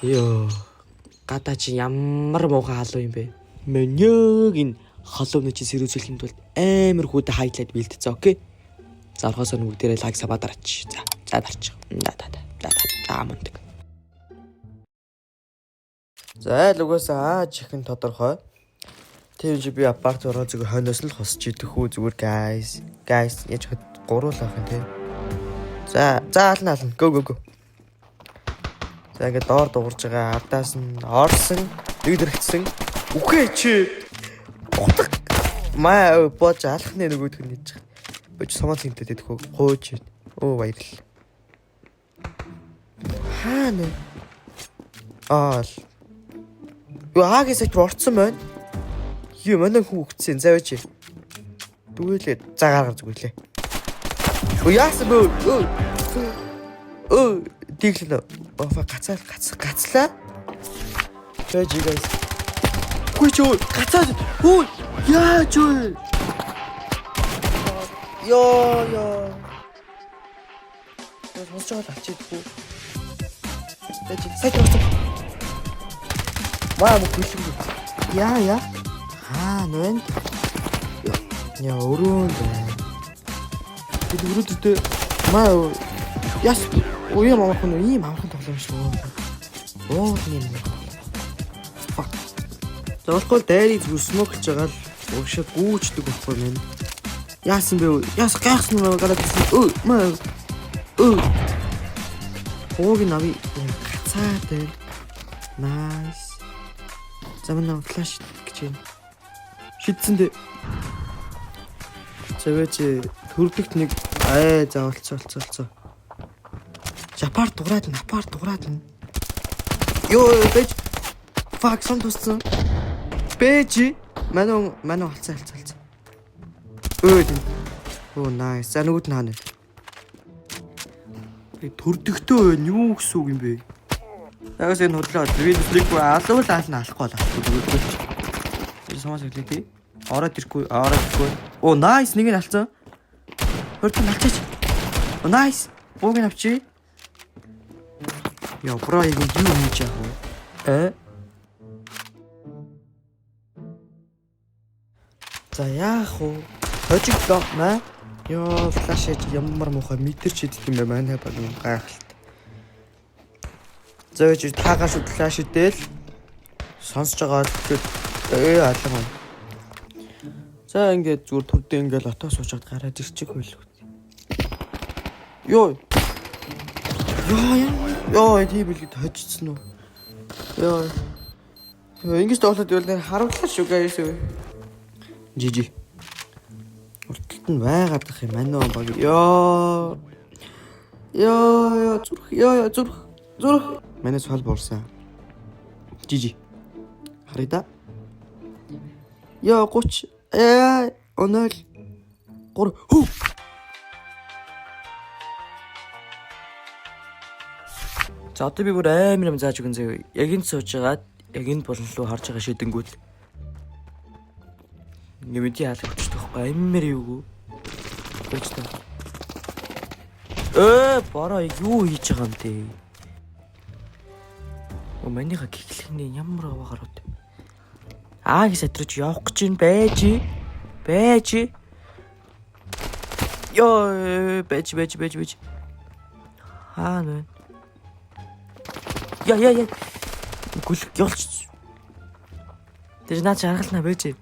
Ёо. Гадаа чи ямар муухай халуун юм бэ? Мөньёг энэ халуун чи сэрүүцүүлэхэд бол амар хүүдэ хайтлаад бэлдсэн. Окей. За орхосоо бүгдээрээ лайк сабадарч. За дарч. За мундаг. За лугасаа чихэн тодорхой. Тэр чи би апарт ороо зүгээр хойноос л хосч идэх үү зүгээр guys. Guys яаж хад гуруулах юм те. За ална. Go. За ингээд доор дуурж байгаа ардаас нь орсон, нэг дэрэгцсэн. Үхээ чи. Утга. Маа бож алхны нөгөөдг нь нэж. Бож самаа цэнтэд идэх үү? Хууч. Оо баярлал. Хаана? Юу аагийн сайт орцсон байна. Юу манай хүн өгцсөн заваач. Дүүлээ. За гаргар зүгэлээ. Яасан бөө? Диглэнэ. Гацлаа. Тэгэж guys. Хүйч гацаад. Яач вэ? Ёо. Сонсож алчихгүй. Тэгэж сайт орсон. Маа мөглөв. Яа. Нүн. Яа өрөөнд. Бид өрөөдөө маа яс Уяа мамхан ийм амархан тоглоом шүү. Юм. Fuck. Зоолгүй дайрыг зүр смоклж байгаа л уушаа гүүчдэг байхгүй мэн. Яасан бэ? Яас гайхсан юм гараад ирсэн. Хөөг нави гацаатай. Nice. Замнаа флаш гэж юм. Шидсэн дээ. Завэж төрдөгт нэг заавалцаа. Апарт дуурайд нь. Ёо бэж. Fuck сон туссан. Бэж. Манай халцаа. Оо nice. За нөгөөд нь хаана вэ? Төрдөгтөө байна. Юу гэсэн үг юм бэ? Ягс энэ худлаа. Видеолыг алуул алахгүй болоо. Би самаас хэлээ тий. Ороод ирэхгүй. Оо nice нэг нь алцсан. Хөрт нь алчаач. Оо nice. Бууг нь авчи. Яа, бра яг юу хийж яах вэ? За яах вэ? Хожигдоо маа. Ёо, флаш хийж ямар муухай мэдэрч идэх юм бэ манай баг гайхалт. Зөөж таагааш флаш идэл сонсож байгаа тэгээд алга. За ингээд зүгээр төрдөө ингээд лото суучаад гараад ирчих байлгүй. Ёо, тийм билгэд хожицсон уу? Ёо. Ингэж тоглоод байвал харууллаа шүү guys. Жижи. Урталт нь байгаад ах юм манай баг. Ёо, зүрх. Манай сул буурсан. Жижи. Харъя да. Ёо 30. Онол. 3. Хүү. За одоо би бүр амар юм зааж өгөн заяа. Яг энэ суужгаад яг энэ болон руу харж байгаа шидэнгүүд. Нэмэдий хаалгавчдаг байхгүй амар юу. Гэж та. Бороо юу хийж байгаа юм те. Манийха гихлэхний ямар аваагаар уу. Аагийн сатрууч явах гэж юм байж. Ёо байж. Хаана вэ? Яа. Гүлг явуулч. Тэр наач харгалнаа байж.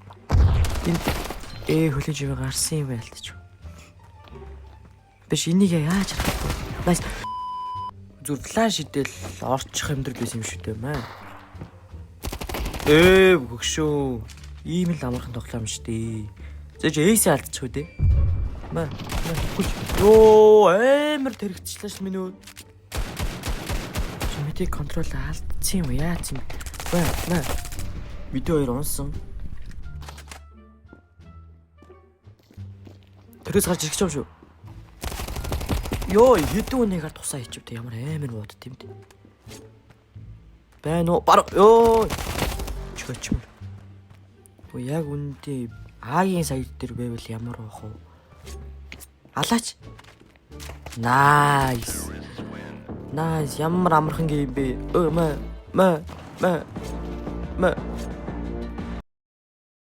Энэ хөлөж юм гарсан юм байлтаж. Биш энийг яаж харах вэ? Nice. Зүр флаш идэл орчих амьдрал байсан юм шүү дээ маа. Хөгшөө. Ийм л амархан тоглоом шүү дээ. Зэж эйс алдчих үү дээ. Маа. Ёо, амар тэрэгчлээ ш минь үү. Чимэтэй контрол алдсан юм яац юм. Маа. Видео 2 унсан. Тэрээс гарч ирэх юм шүү. Ёо, хэдэн үнийгээр тусаа хийчихв те ямар амар мууд тийм дээ. Байна уу? Бараг ёо. Чөчмөр. Яг үндэ Агийн сая дээр байвал ямар байх вэ? Алаач. Nice. Ямар амархан гейм бэ? ма